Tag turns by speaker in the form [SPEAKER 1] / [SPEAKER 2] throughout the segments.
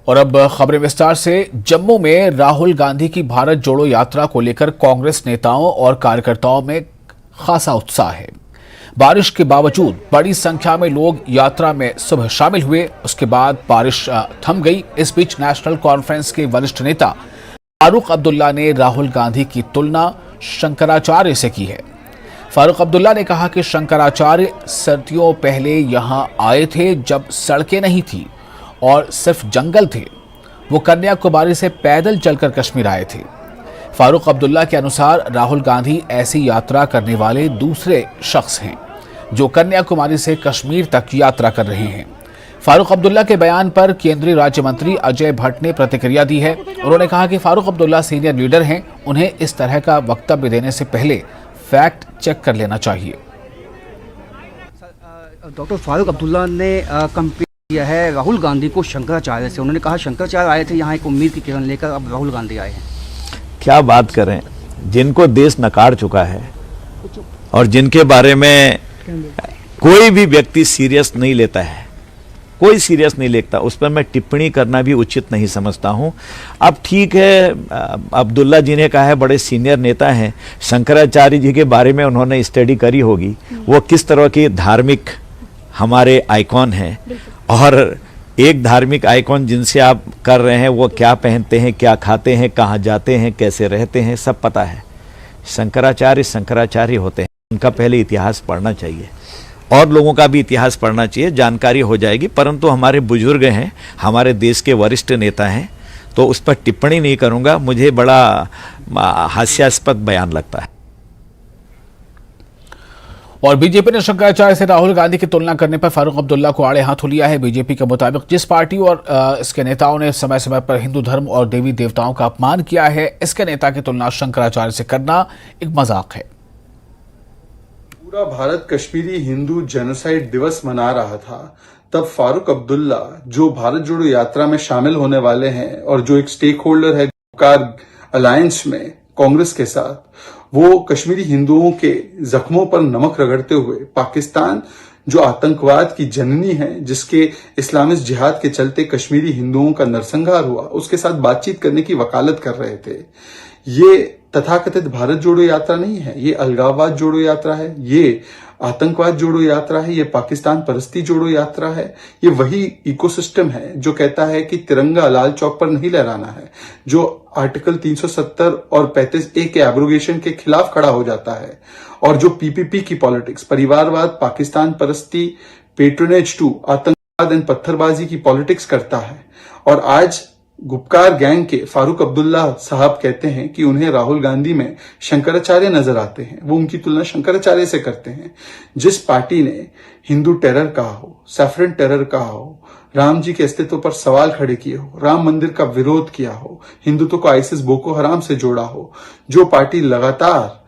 [SPEAKER 1] और अब खबरें विस्तार से। जम्मू में राहुल गांधी की भारत जोड़ो यात्रा को लेकर कांग्रेस नेताओं और कार्यकर्ताओं में खासा उत्साह है। बारिश के बावजूद बड़ी संख्या में लोग यात्रा में सुबह शामिल हुए, उसके बाद बारिश थम गई। इस बीच नेशनल कॉन्फ्रेंस के वरिष्ठ नेता फारूक अब्दुल्ला ने राहुल गांधी की तुलना शंकराचार्य से की है। फारूक अब्दुल्ला ने कहा कि शंकराचार्य सदियों पहले यहां आए थे जब सड़कें नहीं थी और सिर्फ जंगल थे। वो कन्याकुमारी से पैदल चलकर कश्मीर आए थे। फारूक अब्दुल्ला के अनुसार राहुल गांधी ऐसी यात्रा करने वाले दूसरे शख्स हैं जो कन्याकुमारी से कश्मीर तक यात्रा कर रहे हैं। फारूक अब्दुल्ला के बयान पर केंद्रीय राज्य मंत्री अजय भट्ट ने प्रतिक्रिया दी है। उन्होंने कहा कि फारूक अब्दुल्ला सीनियर लीडर हैं, उन्हें इस तरह का वक्तव्य देने से पहले फैक्ट चेक कर लेना चाहिए।
[SPEAKER 2] डॉक्टर फारूक अब्दुल्ला ने कंपेयर किया है राहुल गांधी को शंकराचार्य से। उन्होंने कहा शंकराचार्य आए थे यहाँ एक उम्मीद की किरण लेकर, अब राहुल गांधी आए हैं। क्या बात करें,
[SPEAKER 3] जिनको देश नकार चुका है और जिनके बारे में कोई भी व्यक्ति सीरियस नहीं लेता है, कोई सीरियस नहीं लेता, उस पर मैं टिप्पणी करना भी उचित नहीं समझता हूं। अब ठीक है, अब्दुल्ला जी ने कहा है, बड़े सीनियर नेता हैं, शंकराचार्य जी के बारे में उन्होंने स्टडी करी होगी, वो किस तरह के धार्मिक हमारे आइकॉन हैं, और एक धार्मिक आइकॉन जिनसे आप कर रहे हैं वो क्या पहनते हैं, क्या खाते हैं, कहाँ जाते हैं, कैसे रहते हैं, सब पता है। शंकराचार्य होते हैं, उनका पहले इतिहास पढ़ना चाहिए और लोगों का भी इतिहास पढ़ना चाहिए, जानकारी हो जाएगी। परंतु हमारे बुजुर्ग हैं, हमारे देश के वरिष्ठ नेता हैं, तो उस पर टिप्पणी नहीं करूंगा। मुझे बड़ा हास्यास्पद बयान लगता है।
[SPEAKER 1] और बीजेपी ने शंकराचार्य से राहुल गांधी की तुलना करने पर फारूक अब्दुल्ला को आड़े हाथों लिया है। बीजेपी के मुताबिक जिस पार्टी और इसके नेताओं ने समय समय पर हिंदू धर्म और देवी देवताओं का अपमान किया है, इसके नेता की तुलना शंकराचार्य से करना एक मजाक है।
[SPEAKER 4] पूरा भारत कश्मीरी हिंदू जेनोसाइड दिवस मना रहा था, तब फारूक अब्दुल्ला जो भारत जोड़ो यात्रा में शामिल होने वाले हैं और जो एक स्टेक होल्डर है गुपकार अलायंस में कांग्रेस के साथ, वो कश्मीरी हिंदुओं के जख्मों पर नमक रगड़ते हुए पाकिस्तान जो आतंकवाद की जननी है, जिसके इस्लामिस्ट जिहाद के चलते कश्मीरी हिंदुओं का नरसंहार हुआ, उसके साथ बातचीत करने की वकालत कर रहे थे। ये तथाकथित भारत जोड़ो यात्रा नहीं है, ये अलगाववाद जोड़ो यात्रा है, ये आतंकवाद जोड़ो यात्रा है, ये पाकिस्तान परस्ती जोड़ो यात्रा है। ये वही इकोसिस्टम है जो कहता है कि तिरंगा लाल चौक पर नहीं लहराना है, जो आर्टिकल 370 और 35A के एब्रोगेशन के खिलाफ खड़ा हो जाता है, और जो पीपीपी की पॉलिटिक्स, परिवारवाद, पाकिस्तान परस्ती, पेट्रोनेज टू आतंकवाद एंड पत्थरबाजी की पॉलिटिक्स करता है। और आज गुपकार गैंग के फारूक अब्दुल्ला साहब कहते हैं कि उन्हें राहुल गांधी में शंकराचार्य नजर आते हैं, वो उनकी तुलना शंकराचार्य से करते हैं। जिस पार्टी ने हिंदू टेरर कहा हो, सैफरन टेरर कहा हो, राम जी के अस्तित्व पर सवाल खड़े किए हो, राम मंदिर का विरोध किया हो, हिंदुत्व को आईसिस बोको हराम से जोड़ा हो, जो पार्टी लगातार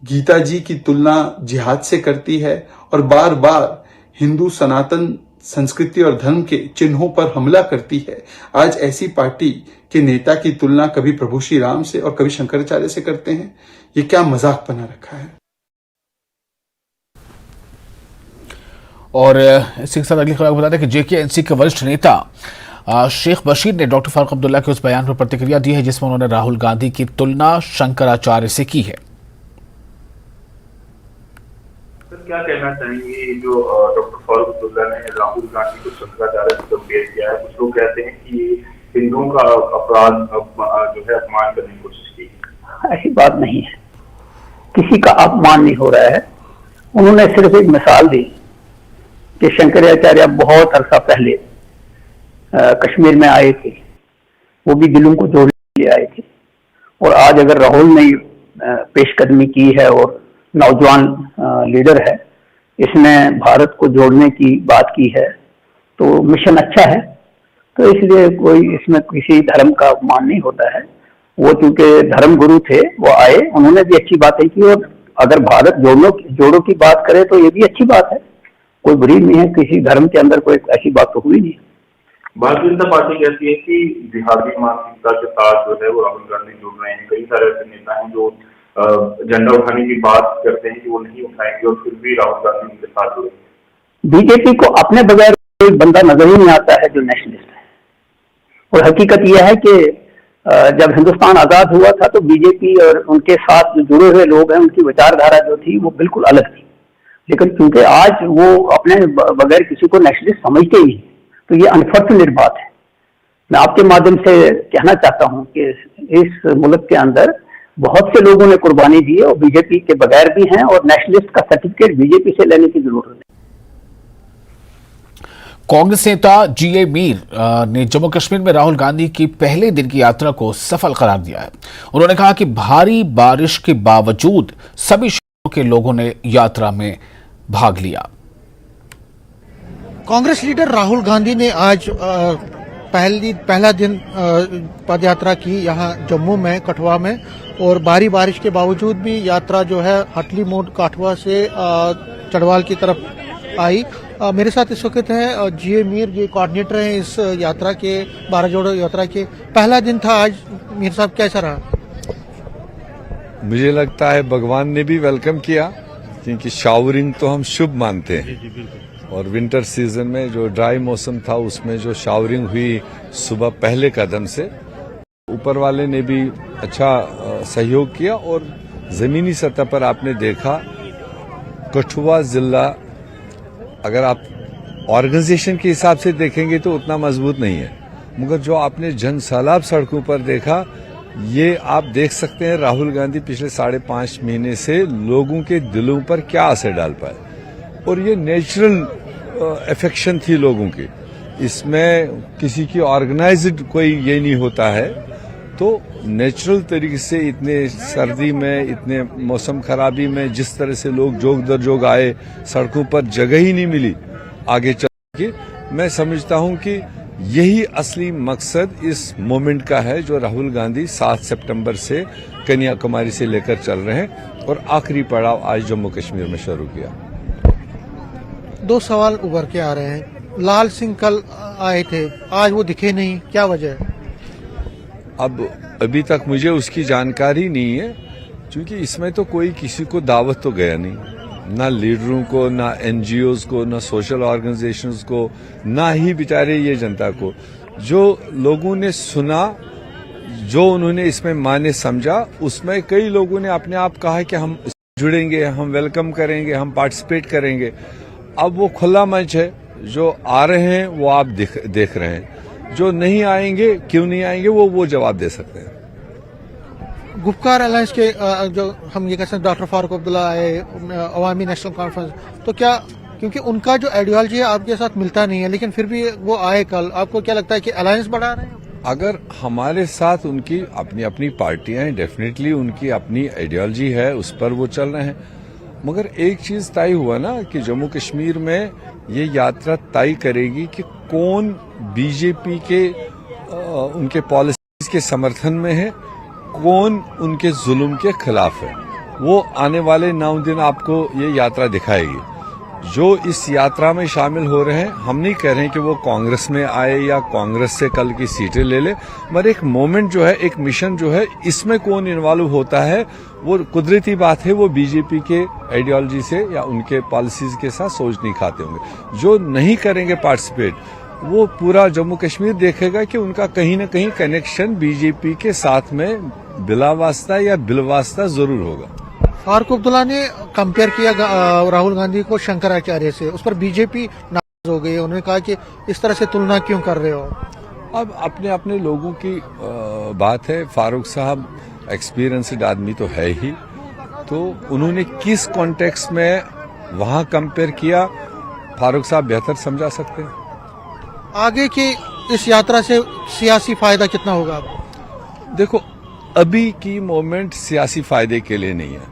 [SPEAKER 4] गीता जी की तुलना जिहाद से करती है और बार बार हिंदू सनातन संस्कृति और धर्म के चिन्हों पर हमला करती है, आज ऐसी पार्टी के नेता की तुलना कभी प्रभु श्री राम से और कभी शंकराचार्य से करते हैं। ये क्या मजाक बना रखा है।
[SPEAKER 1] और इसी के साथ अगली खबर बता दें कि जेकेएनसी के वरिष्ठ नेता शेख बशीर ने डॉक्टर फारूक अब्दुल्ला के उस बयान पर प्रतिक्रिया दी है जिसमें उन्होंने राहुल गांधी की तुलना शंकराचार्य से की है।
[SPEAKER 5] क्या कहना चाहेंगे जो डॉक्टर फारूक अब्दुल्ला ने राहुल गांधी को शंकराचार्य से कंपेयर किया है? कुछ लोग कहते हैं कि हिंदुओं का अपराध जो है अपमान करने की कोशिश की।
[SPEAKER 6] ऐसी बात नहीं है, किसी का अपमान नहीं हो रहा है। उन्होंने सिर्फ एक मिसाल दी कि शंकराचार्य बहुत अरसा पहले कश्मीर में आए थे, वो भी दिलों को जोड़ने के लिए आए थे। और आज अगर राहुल ने पेशकदमी की है और नौजवान लीडर है, इसने भारत को जोड़ने की बात की है, तो मिशन अच्छा है। तो इसलिए कोई इसमें किसी धर्म का अपमान नहीं होता है। वो चूंकि धर्म गुरु थे, वो आए, उन्होंने भी अच्छी बातें की, और अगर भारत जोड़ो की बात करे तो ये भी अच्छी बात है, कोई बुरी नहीं है। किसी धर्म के अंदर कोई ऐसी बात तो हुई नहीं।
[SPEAKER 5] भारतीय जनता पार्टी कहती है कि जिहादी मानसिकता के साथ जो है वो राहुल गांधी जुड़ रहे हैं। कई सारे ऐसे नेता हैं जो झंडा उठाने की बात करते हैं कि वो नहीं उठाएंगे और फिर भी राहुल गांधी उनके साथ जुड़े।
[SPEAKER 6] बीजेपी को अपने बगैर कोई बंदा नजर ही नहीं आता है जो नेशनलिस्ट है। और हकीकत यह है कि जब हिंदुस्तान आजाद हुआ था तो बीजेपी और उनके साथ जो जुड़े हुए लोग हैं उनकी विचारधारा जो थी वो बिल्कुल अलग थी, लेकिन क्योंकि आज वो अपने बगैर किसी को नेशनलिस्ट समझते ही नहीं, तो ये अनफॉर्चुनेट बात है। मैं आपके माध्यम से कहना चाहता हूं कि इस मुल्क के अंदर बहुत से लोगों ने कुर्बानी दी है और बीजेपी के बगैर भी हैं, और नेशनलिस्ट का सर्टिफिकेट बीजेपी से लेने की जरूरत है।
[SPEAKER 1] कांग्रेस नेता जीए मीर ने जम्मू कश्मीर में राहुल गांधी की पहले दिन की यात्रा को सफल करार दिया है। उन्होंने कहा कि भारी बारिश के बावजूद सभी शहरों के लोगों ने यात्रा में भाग लिया।
[SPEAKER 7] कांग्रेस लीडर राहुल गांधी ने आज पहला दिन पदयात्रा की यहाँ जम्मू में, कठुआ में, और भारी बारिश के बावजूद भी यात्रा जो है हटली मोड़ कठुआ से चढ़वाल की तरफ आई। मेरे साथ इस वक्त है जीए मीर, ये कोऑर्डिनेटर हैं इस यात्रा के, 12 जोड़ो यात्रा के। पहला दिन था आज, मीर साहब कैसा रहा?
[SPEAKER 8] मुझे लगता है भगवान ने भी वेलकम किया, क्योंकि शावरिंग तो हम शुभ मानते हैं, और विंटर सीजन में जो ड्राई मौसम था उसमें जो शावरिंग हुई सुबह पहले कदम से, ऊपर वाले ने भी अच्छा सहयोग किया। और जमीनी सतह पर आपने देखा कठुआ जिला, अगर आप ऑर्गेनाइजेशन के हिसाब से देखेंगे तो उतना मजबूत नहीं है, मगर जो आपने जन सैलाब सड़कों पर देखा, ये आप देख सकते हैं राहुल गांधी पिछले 5.5 महीने से लोगों के दिलों पर क्या असर डाल पाए। और ये नेचुरल अफेक्शन थी लोगों की, इसमें किसी की ऑर्गेनाइज्ड कोई ये नहीं होता है। तो नेचुरल तरीके से इतने सर्दी में, इतने मौसम खराबी में जिस तरह से लोग जोग दर जोग आए, सड़कों पर जगह ही नहीं मिली आगे चल के, मैं समझता हूं कि यही असली मकसद इस मोमेंट का है जो राहुल गांधी 7 सितंबर से कन्याकुमारी से लेकर चल रहे हैं, और आखिरी पड़ाव आज जम्मू कश्मीर में शुरू किया।
[SPEAKER 7] 2 सवाल उभर के आ रहे हैं। लाल सिंह कल आए थे, आज वो दिखे नहीं, क्या वजह है?
[SPEAKER 8] अब अभी तक मुझे उसकी जानकारी नहीं है, क्योंकि इसमें तो कोई किसी को दावत तो गया नहीं, ना लीडरों को, ना एनजीओज को, ना सोशल ऑर्गेनाइजेशंस को, ना ही बेचारे ये जनता को। जो लोगों ने सुना, जो उन्होंने इसमें माने समझा, उसमें कई लोगों ने अपने आप कहा कि हम जुड़ेंगे, हम वेलकम करेंगे, हम पार्टिसिपेट करेंगे। अब वो खुला मंच है, जो आ रहे हैं वो आप देख रहे हैं, जो नहीं आएंगे, क्यों नहीं आएंगे, वो जवाब दे सकते हैं।
[SPEAKER 7] गुपकार अलायंस के जो हम ये कहते हैं डॉक्टर फारूक अब्दुल्ला आए, अवामी नेशनल कॉन्फ्रेंस, तो क्या, क्योंकि उनका जो आइडियोलॉजी है आपके साथ मिलता नहीं है, लेकिन फिर भी वो आए कल, आपको क्या लगता है कि अलायंस बढ़ा रहे हैं?
[SPEAKER 8] अगर हमारे साथ उनकी अपनी अपनी पार्टियां हैं, डेफिनेटली उनकी अपनी आइडियोलॉजी है, उस पर वो चल रहे हैं, मगर एक चीज तय हुआ ना कि जम्मू कश्मीर में ये यात्रा तय करेगी कि कौन बीजेपी के उनके पॉलिसीज के समर्थन में है, कौन उनके जुल्म के खिलाफ है। वो आने वाले 9 दिन आपको ये यात्रा दिखाएगी। जो इस यात्रा में शामिल हो रहे हैं, हम नहीं कह रहे हैं कि वो कांग्रेस में आए या कांग्रेस से कल की सीटें ले ले, मगर एक मोमेंट जो है, एक मिशन जो है, इसमें कौन इन्वॉल्व होता है, वो कुदरती बात है, वो बीजेपी के आइडियोलॉजी से या उनके पॉलिसीज के साथ सोच नहीं खाते होंगे। जो नहीं करेंगे पार्टिसिपेट, वो पूरा जम्मू कश्मीर देखेगा कि उनका कहीं न कहीं कनेक्शन बीजेपी के साथ में बिलावास्ता या बिलवास्ता जरूर होगा।
[SPEAKER 7] फारूक अब्दुल्ला ने कंपेयर किया राहुल गांधी को शंकराचार्य से, उस पर बीजेपी नाराज हो गई। उन्होंने कहा कि इस तरह से तुलना क्यों कर रहे हो?
[SPEAKER 8] अब अपने अपने लोगों की बात है। फारूक साहब एक्सपीरियंस्ड आदमी तो है ही, तो उन्होंने किस कॉन्टेक्स्ट में वहां कंपेयर किया, फारूक साहब बेहतर समझा सकते हैं।
[SPEAKER 7] आगे की इस यात्रा से सियासी फायदा कितना होगा आपको?
[SPEAKER 8] देखो, अभी की मोमेंट सियासी फायदे के लिए नहीं है।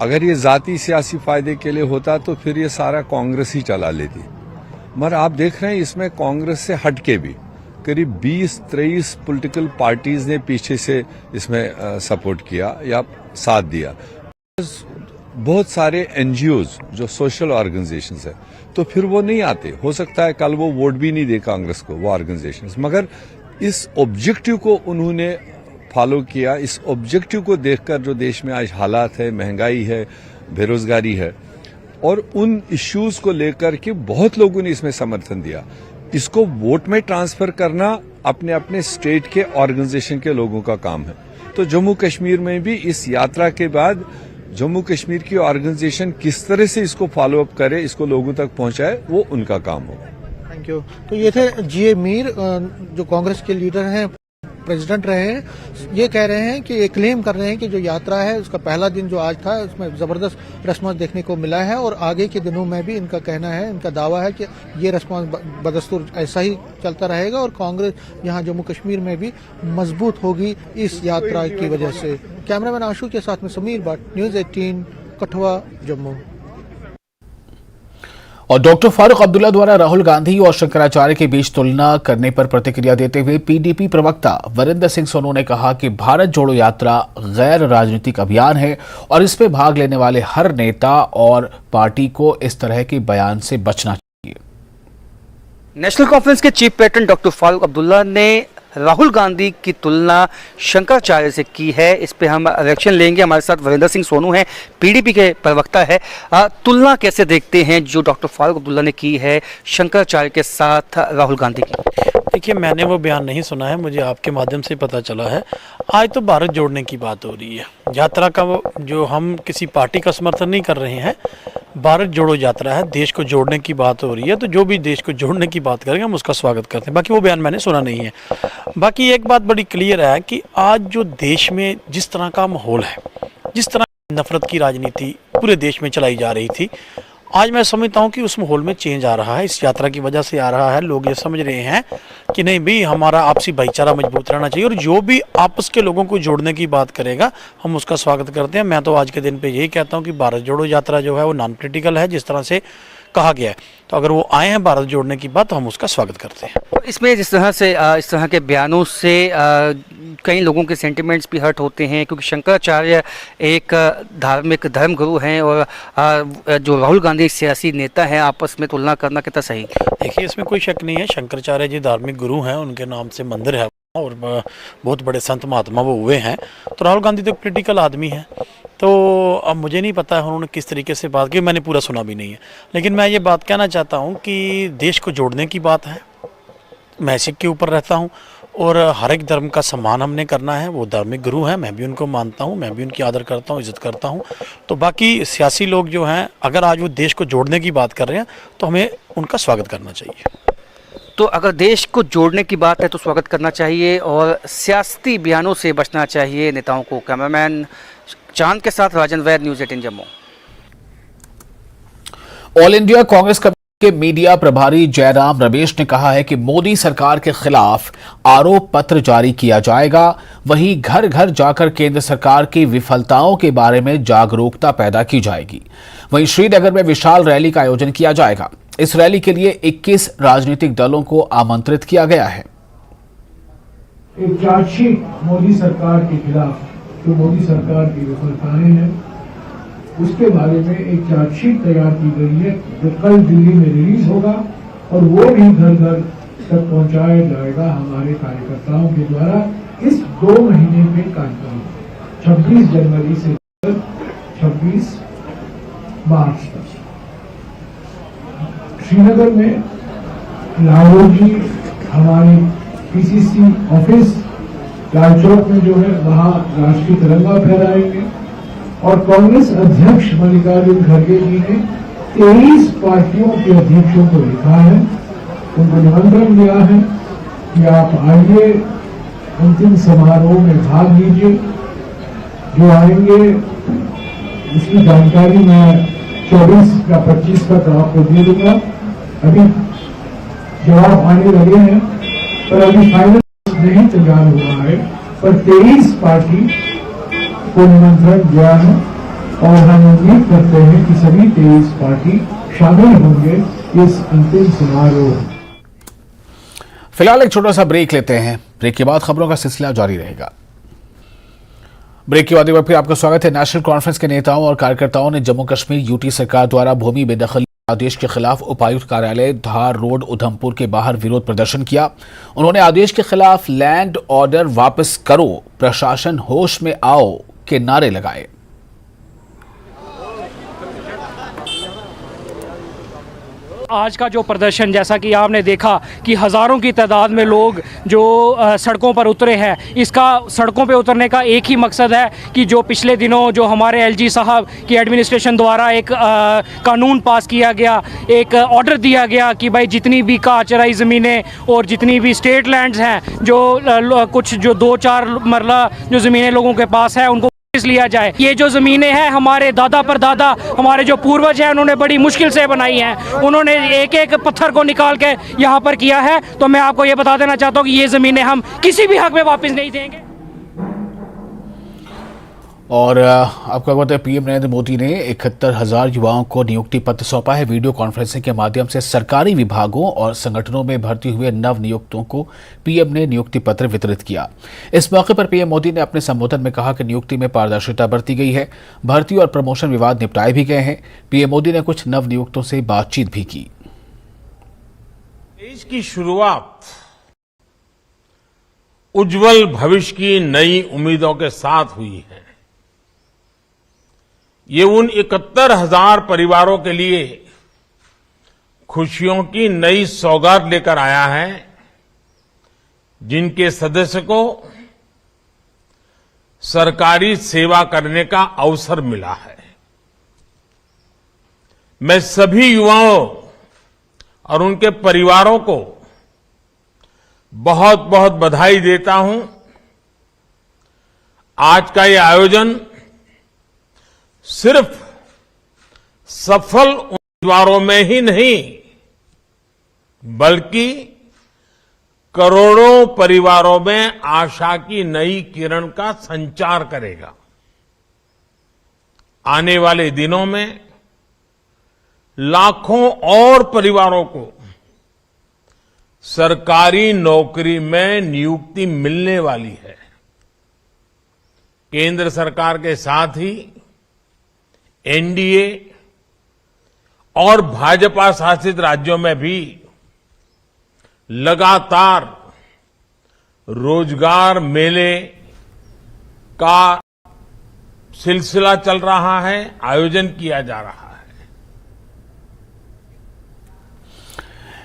[SPEAKER 8] अगर ये जाती सियासी फायदे के लिए होता तो फिर ये सारा कांग्रेस ही चला लेती। मगर आप देख रहे हैं इसमें कांग्रेस से हटके भी करीब 20-23 पॉलिटिकल पार्टीज ने पीछे से इसमें सपोर्ट किया या साथ दिया। बहुत सारे एनजीओज जो सोशल ऑर्गेनाइजेशंस है, तो फिर वो नहीं आते। हो सकता है कल वो वोट भी नहीं दे कांग्रेस को, वो ऑर्गेनाइजेशंस, मगर इस ऑब्जेक्टिव को उन्होंने फॉलो किया। इस ऑब्जेक्टिव को देखकर जो देश में आज हालात है, महंगाई है, बेरोजगारी है, और उन इश्यूज को लेकर के बहुत लोगों ने इसमें समर्थन दिया। इसको वोट में ट्रांसफर करना अपने अपने स्टेट के ऑर्गेनाइजेशन के लोगों का काम है। तो जम्मू कश्मीर में भी इस यात्रा के बाद जम्मू कश्मीर की ऑर्गेनाइजेशन किस तरह से इसको फॉलो अप करे, इसको लोगों तक पहुंचाए, वो उनका काम होगा।
[SPEAKER 7] Thank you. तो ये थे जीए मीर, जो कांग्रेस के लीडर हैं, प्रेसिडेंट रहे हैं। ये कह रहे हैं कि ये क्लेम कर रहे हैं कि जो यात्रा है उसका पहला दिन जो आज था उसमें जबरदस्त रेस्पॉन्स देखने को मिला है और आगे के दिनों में भी इनका कहना है, इनका दावा है कि ये रेस्पॉन्स बदस्तूर ऐसा ही चलता रहेगा और कांग्रेस यहाँ जम्मू कश्मीर में भी मजबूत होगी इस यात्रा की वजह से। कैमरामैन आशू के साथ में समीर भट्ट, न्यूज 18, कठुआ, जम्मू।
[SPEAKER 1] और डॉक्टर फारूक अब्दुल्ला द्वारा राहुल गांधी और शंकराचार्य के बीच तुलना करने पर प्रतिक्रिया देते हुए पीडीपी प्रवक्ता वीरेंद्र सिंह सोनू ने कहा कि भारत जोड़ो यात्रा गैर राजनीतिक अभियान है और इसमें भाग लेने वाले हर नेता और पार्टी को इस तरह के बयान से बचना चाहिए।
[SPEAKER 2] नेशनल कॉन्फ्रेंस के chief pattern doctor Farooq Abdullah ने राहुल गांधी की तुलना शंकराचार्य से की है। इस पे हम रिएक्शन लेंगे। हमारे साथ वीरेंद्र सिंह सोनू हैं, पीडीपी के प्रवक्ता है। तुलना कैसे देखते हैं जो डॉक्टर फारूक अब्दुल्ला ने की है शंकराचार्य के साथ राहुल गांधी की?
[SPEAKER 9] देखिए, मैंने वो बयान नहीं सुना है, मुझे आपके माध्यम से पता चला है। आज तो भारत जोड़ने की बात हो रही है। यात्रा का जो हम किसी पार्टी का समर्थन नहीं कर रहे हैं, भारत जोड़ो यात्रा है, देश को जोड़ने की बात हो रही है। तो जो भी देश को जोड़ने की बात करेंगे हम उसका स्वागत करते हैं। बाकी वो बयान मैंने सुना नहीं है। बाकी एक बात बड़ी क्लियर है कि आज जो देश में जिस तरह का माहौल है, जिस तरह नफरत की राजनीति पूरे देश में चलाई जा रही थी, आज मैं समझता हूँ कि उस माहौल में चेंज आ रहा है। इस यात्रा की वजह से आ रहा है। लोग ये समझ रहे हैं कि नहीं भाई, हमारा आपसी भाईचारा मजबूत रहना चाहिए और जो भी आपस के लोगों को जोड़ने की बात करेगा हम उसका स्वागत करते हैं। मैं तो आज के दिन पे यही कहता हूँ कि भारत जोड़ो यात्रा जो है वो नॉन पॉलिटिकल है, जिस तरह से कहा गया है। तो अगर वो आए हैं भारत जोड़ने की बात, तो हम उसका स्वागत करते हैं।
[SPEAKER 2] इसमें जिस तरह से इस तरह के बयानों से कई लोगों के सेंटिमेंट्स भी हर्ट होते हैं, क्योंकि शंकराचार्य एक धार्मिक धर्मगुरु हैं और जो राहुल गांधी एक सियासी नेता है, आपस में तुलना करना कितना सही?
[SPEAKER 9] देखिए, इसमें कोई शक नहीं है, शंकराचार्य जी धार्मिक गुरु हैं, उनके नाम से मंदिर है और बहुत बड़े संत महात्मा वो हुए हैं। तो राहुल गांधी तो पॉलिटिकल आदमी है। तो अब मुझे नहीं पता है उन्होंने किस तरीके से बात की, मैंने पूरा सुना भी नहीं है। लेकिन मैं ये बात कहना चाहता हूँ कि देश को जोड़ने की बात है। मैं सिख के ऊपर रहता हूँ और हर एक धर्म का सम्मान हमने करना है। वो धार्मिक गुरु हैं, मैं भी उनको मानता हूँ, मैं भी उनकी आदर करता हूँ, इज्जत करता हूँ। तो बाकी सियासी लोग जो हैं, अगर आज वो देश को जोड़ने की बात कर रहे हैं तो हमें उनका स्वागत करना चाहिए।
[SPEAKER 2] तो अगर देश को जोड़ने की बात है तो स्वागत करना चाहिए और सियासी बयानों से बचना चाहिए नेताओं को। कैमरामैन चांद के साथ Rajan Vaid, news 18 Jammu.
[SPEAKER 1] All India Congress committee के मीडिया प्रभारी जयराम रमेश ने कहा है कि मोदी सरकार के खिलाफ आरोप पत्र जारी किया जाएगा। वहीं घर घर जाकर केंद्र सरकार की विफलताओं के बारे में जागरूकता पैदा की जाएगी। वहीं श्रीनगर में विशाल रैली का आयोजन किया जाएगा। इस रैली के लिए 21 राजनीतिक दलों को आमंत्रित किया गया है।
[SPEAKER 10] एक चार्जशीट मोदी सरकार के खिलाफ, जो मोदी सरकार की विफलताएं हैं, उसके बारे में एक चार्जशीट तैयार की गई है, जो कल दिल्ली में रिलीज होगा और वो भी घर घर तक पहुंचाया जाएगा हमारे कार्यकर्ताओं के द्वारा इस 2 महीने के कार्यक्रम, 26 जनवरी से 26 मार्च तक। श्रीनगर में लाहौर जी हमारे पीसीसी ऑफिस लाल चौक में जो है वहां राष्ट्रीय तिरंगा फहराएंगे और कांग्रेस अध्यक्ष मल्लिकार्जुन खड़गे जी ने 23 पार्टियों के अध्यक्षों को लिखा है, उनको निमंत्रण दिया है कि आप आइए, अंतिम समारोह में भाग लीजिए। जो आएंगे उसकी जानकारी मैं 24 या 25 तक आपको दे दूंगा। अभी जवाब आने लगे हैं पर अभी फाइनल नहीं तैयार हुआ है, पर 23 पार्टी को निमंत्रण दिया है और हम उम्मीद करते हैं कि सभी 23 पार्टी शामिल होंगे इस अंतिम समारोह।
[SPEAKER 1] फिलहाल एक छोटा सा ब्रेक लेते हैं। ब्रेक के बाद खबरों का सिलसिला जारी रहेगा। ब्रेक के बाद एक बार फिर आपका स्वागत है। नेशनल कॉन्फ्रेंस के नेताओं और कार्यकर्ताओं ने जम्मू कश्मीर यूटी सरकार द्वारा भूमि बेदखल आदेश के खिलाफ उपायुक्त कार्यालय धार रोड उधमपुर के बाहर विरोध प्रदर्शन किया। उन्होंने आदेश के खिलाफ लैंड ऑर्डर वापस करो, प्रशासन होश में आओ के नारे लगाए।
[SPEAKER 11] आज का जो प्रदर्शन, जैसा कि आपने देखा कि हज़ारों की तादाद में लोग जो सड़कों पर उतरे हैं, इसका सड़कों पे उतरने का एक ही मकसद है कि जो पिछले दिनों जो हमारे एलजी साहब की एडमिनिस्ट्रेशन द्वारा एक कानून पास किया गया, एक ऑर्डर दिया गया कि भाई जितनी भी काचराई ज़मीनें और जितनी भी स्टेट लैंड्स हैं, जो कुछ जो 2-4 मरला जो ज़मीनें लोगों के पास है, उनको लिया जाए। ये जो ज़मीनें हैं हमारे दादा परदादा, हमारे जो पूर्वज हैं, उन्होंने बड़ी मुश्किल से बनाई हैं। उन्होंने एक एक पत्थर को निकाल के यहाँ पर किया है। तो मैं आपको ये बता देना चाहता हूँ कि ये ज़मीनें हम किसी भी हक में वापस नहीं देंगे।
[SPEAKER 1] और आपको बताते हैं, पीएम नरेंद्र मोदी ने 71,000 युवाओं को नियुक्ति पत्र सौंपा है। वीडियो कॉन्फ्रेंसिंग के माध्यम से सरकारी विभागों और संगठनों में भर्ती हुए नव नियुक्तों को पीएम ने नियुक्ति पत्र वितरित किया। इस मौके पर पीएम मोदी ने अपने संबोधन में कहा कि नियुक्ति में पारदर्शिता बरती गई है, भर्ती और प्रमोशन विवाद निपटाए भी गए हैं। पीएम मोदी ने कुछ नव नियुक्तों से बातचीत भी की।
[SPEAKER 12] देश की शुरुआत उज्जवल भविष्य की नई उम्मीदों के साथ हुई है। ये उन 71,000 परिवारों के लिए खुशियों की नई सौगात लेकर आया है, जिनके सदस्य को सरकारी सेवा करने का अवसर मिला है। मैं सभी युवाओं और उनके परिवारों को बहुत बहुत बधाई देता हूं। आज का ये आयोजन सिर्फ सफल उम्मीदवारों में ही नहीं, बल्कि करोड़ों परिवारों में आशा की नई किरण का संचार करेगा। आने वाले दिनों में लाखों और परिवारों को सरकारी नौकरी में नियुक्ति मिलने वाली है। केंद्र सरकार के साथ ही एनडीए और भाजपा शासित राज्यों में भी लगातार रोजगार मेले का सिलसिला चल रहा है, आयोजन किया जा रहा है।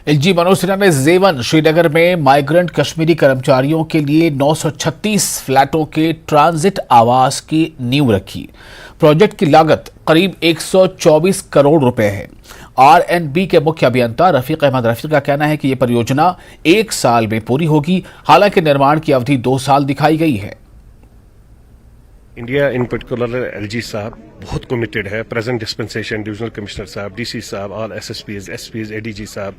[SPEAKER 1] एलजी मनोज सिन्हा ने जेवन श्रीनगर में माइग्रेंट कश्मीरी कर्मचारियों के लिए 936 फ्लैटों के ट्रांजिट आवास की नींव रखी। प्रोजेक्ट की लागत करीब 124 करोड़ रुपए है। आरएनबी के मुख्य अभियंता रफीक अहमद रफीक का कहना है कि यह परियोजना 1 साल में पूरी होगी। हालांकि निर्माण की अवधि 2 साल दिखाई गई है।
[SPEAKER 13] इंडिया इन पर्टिकुलर एलजी साहब बहुत कमिटेड है। प्रेजेंट डिस्पेंसेशन डिविजनल कमिश्नर साहब, डीसी साहब, ऑल एसएसपीज, एसपीज, एडीजी साहब,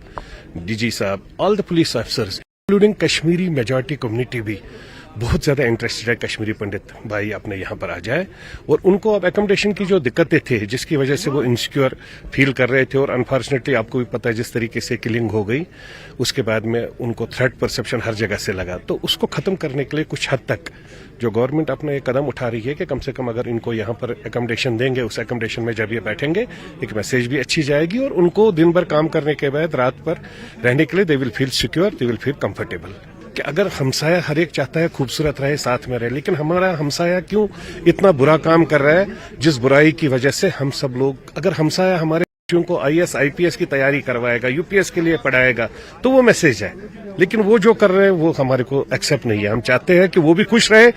[SPEAKER 13] डीजी साहब, all the police officers including Kashmiri majority community भी बहुत ज्यादा इंटरेस्टेड है कश्मीरी पंडित भाई अपने यहाँ पर आ जाए। और उनको अब एकोमोडेशन की जो दिक्कतें थे, जिसकी वजह से वो इनसिक्योर फील कर रहे थे, और अनफॉर्चुनेटली आपको भी पता है जिस तरीके से किलिंग हो गई, उसके बाद में उनको थ्रेट परसेप्शन हर जगह से लगा। तो उसको खत्म करने के लिए कुछ हद तक जो गवर्नमेंट अपना एक कदम उठा रही है कि कम से कम अगर इनको यहाँ पर एकोमोडेशन देंगे, उस एकोमोडेशन में जब ये बैठेंगे एक मैसेज भी अच्छी जाएगी, और उनको दिन भर काम करने के बाद रात पर रहने के लिए they will feel secure, they will feel comfortable. कि अगर हमसाया हर एक चाहता है खूबसूरत रहे, साथ में रहे, लेकिन हमारा हमसाया क्यों इतना बुरा काम कर रहा है, जिस बुराई की वजह से हम सब लोग, अगर हमसाया हमारे बच्चों को आईएएस आईपीएस की तैयारी करवाएगा, यूपीएस के लिए पढ़ाएगा, तो वो मैसेज है। लेकिन वो जो कर रहे हैं वो हमारे को एक्सेप्ट नहीं है। हम चाहते हैं कि वो भी खुश रहे,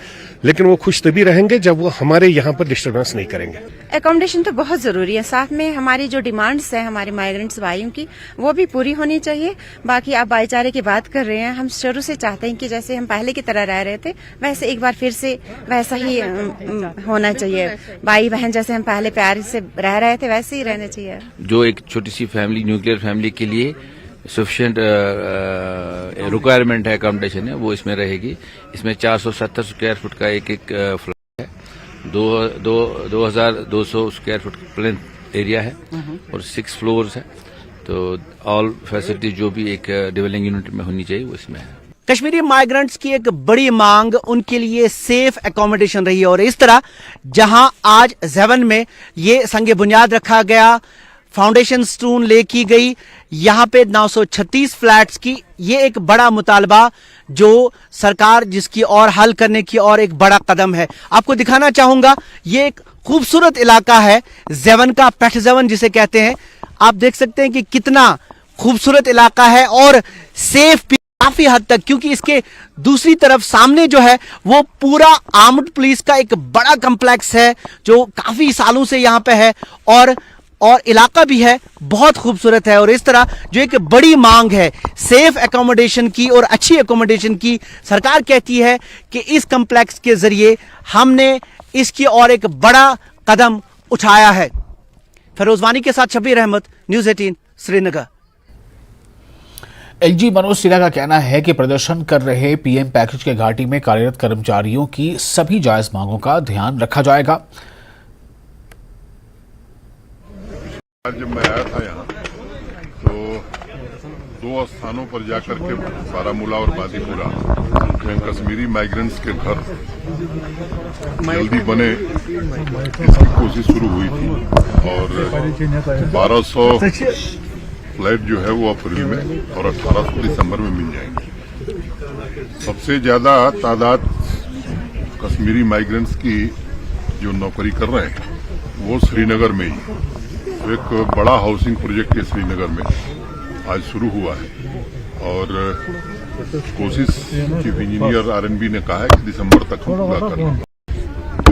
[SPEAKER 13] लेकिन वो खुश तभी रहेंगे जब वो हमारे यहाँ पर डिस्टर्बेंस नहीं करेंगे।
[SPEAKER 14] एकोमोडेशन तो बहुत जरूरी है, साथ में हमारी जो डिमांड्स है हमारे माइग्रेंट्स भाइयों की, वो भी पूरी होनी चाहिए। बाकी आप भाईचारे की बात कर रहे हैं, हम शुरू से चाहते हैं कि जैसे हम पहले की तरह रह रहे थे वैसे एक बार फिर से वैसा ही होना चाहिए। भाई बहन जैसे हम पहले प्यार से रह रहे थे वैसे ही रहना चाहिए।
[SPEAKER 15] जो एक छोटी सी फैमिली, न्यूक्लियर फैमिली के लिए सफिशिएंट रिक्वायरमेंट है, अकोमोडेशन है, वो इसमें रहेगी। इसमें 470 स्क्वायर फुट का एक फ्लैट है, 2200 स्क्वायर फुट प्लेन एरिया है और 6 फ्लोर्स है। तो ऑल फैसिलिटी जो भी एक डिवेलिंग यूनिट में होनी चाहिए वो इसमें है।
[SPEAKER 2] कश्मीरी माइग्रेंट्स की एक बड़ी मांग उनके लिए सेफ एकोमोडेशन रही है, और इस तरह जहां आज जेवन में ये संगे बुनियाद रखा गया, फाउंडेशन स्टोन ले की गई, यहां पे 936 फ्लैट्स की, ये एक बड़ा मुतालबा जो सरकार जिसकी और हल करने की और एक बड़ा कदम है। आपको दिखाना चाहूंगा, ये एक खूबसूरत इलाका है जेवन का, पेठ जेवन जिसे कहते हैं। आप देख सकते हैं कि कितना
[SPEAKER 16] खूबसूरत इलाका है और सेफ भी काफी हद तक, क्योंकि इसके दूसरी तरफ सामने जो है वो पूरा आर्म्ड पुलिस का एक बड़ा कॉम्प्लेक्स है जो काफी सालों से यहां पे है और इलाका भी है बहुत खूबसूरत है। और इस तरह जो एक बड़ी मांग है सेफ एकोमोडेशन की और अच्छी एकोमोडेशन की, सरकार कहती है कि इस कॉम्प्लेक्स के जरिए हमने इसकी और एक बड़ा कदम उठाया है। फिरोजवानी के साथ शबीर अहमद, न्यूज़ 18 श्रीनगर।
[SPEAKER 1] एलजी मनोज सिन्हा का कहना है कि प्रदर्शन कर रहे पीएम पैकेज के घाटी में कार्यरत कर्मचारियों की सभी जायज मांगों का ध्यान रखा जाएगा।
[SPEAKER 17] आज जब मैं आया था यहाँ तो 2 स्थानों पर जाकर के बारामूला और बांदीपुरा में कश्मीरी माइग्रेंट्स के घर जल्दी बने इसकी कोशिश शुरू हुई थी और 1200 फ्लैट जो है वो अप्रैल में और 1800 दिसंबर में मिल जाएंगे। सबसे ज्यादा तादाद कश्मीरी माइग्रेंट्स की जो नौकरी कर रहे हैं वो श्रीनगर में ही एक बड़ा हाउसिंग प्रोजेक्ट के श्रीनगर में आज शुरू हुआ है और कोशिश चीफ इंजीनियर आरएनबी ने कहा है कि दिसंबर तक हम पूरा कर लेंगे।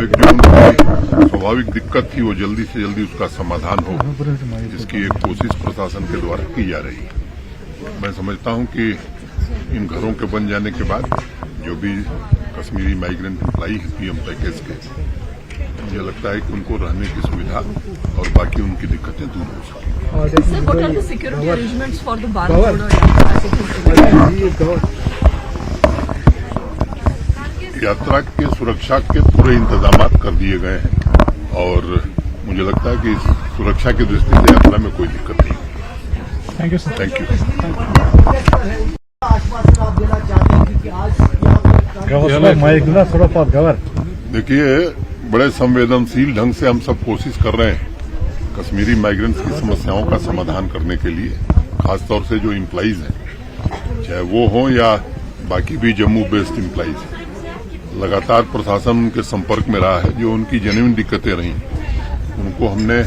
[SPEAKER 17] एक जो उनकी स्वाभाविक दिक्कत थी वो जल्दी से जल्दी उसका समाधान हो, इसकी एक कोशिश प्रशासन के द्वारा की जा रही है। मैं समझता हूं कि इन घरों के बन जाने के बाद जो भी कश्मीरी माइग्रेंट एम्प्लॉई है पीएम पैकेज के, मुझे लगता है कि उनको रहने की सुविधा और बाकी उनकी दिक्कतें दूर हो सकें। यात्रा के सुरक्षा के पूरे इंतजाम कर दिए गए हैं और मुझे लगता है कि इस सुरक्षा की दृष्टि से यात्रा में कोई दिक्कत नहीं। Thank you sir. Thank you. देखिए, बड़े संवेदनशील ढंग से हम सब कोशिश कर रहे हैं कश्मीरी माइग्रेंट्स की समस्याओं का समाधान करने के लिए, खासतौर से जो एम्प्लॉइज हैं चाहे वो हों या बाकी भी जम्मू बेस्ड एम्प्लॉइज हैं। लगातार प्रशासन उनके संपर्क में रहा है, जो उनकी जेन्युइन दिक्कतें रहीं उनको हमने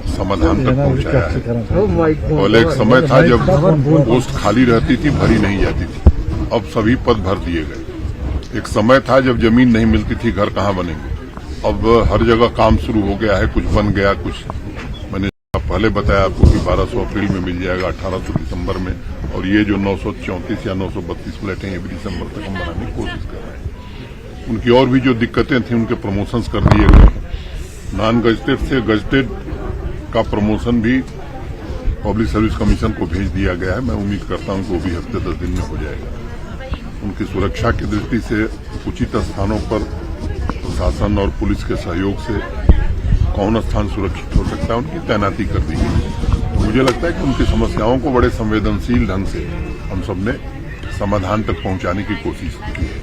[SPEAKER 17] समाधान तक पहुंचाया है। पहले एक समय था जब पोस्ट खाली रहती थी, भरी नहीं जाती थी, अब सभी पद भर दिए गए। एक समय था जब जमीन नहीं मिलती थी, घर कहाँ बनेंगे, अब हर जगह काम शुरू हो गया है, कुछ बन गया, कुछ मैंने पहले बताया आपको कि 1200 अप्रैल में मिल जाएगा, 1800 दिसंबर में, और ये जो 934 या 932 फ्लैट हैं ये भी दिसंबर तक हम बनाने की कोशिश कर रहे हैं। उनकी और भी जो दिक्कतें थी उनके प्रमोशंस कर दिए गए हैं। नॉन गजटेड से गजटेड का प्रमोशन भी पब्लिक सर्विस कमीशन को भेज दिया गया है। मैं उम्मीद करता हूं कि वो भी हफ्ते 10 दिन में हो जाएगा। उनकी सुरक्षा की दृष्टि से उचित स्थानों पर प्रशासन और पुलिस के सहयोग से कौन स्थान सुरक्षित हो सकता है उनकी तैनाती कर दी गई। मुझे लगता है कि उनकी समस्याओं को बड़े संवेदनशील ढंग से हम सबने समाधान तक पहुंचाने की कोशिश की है।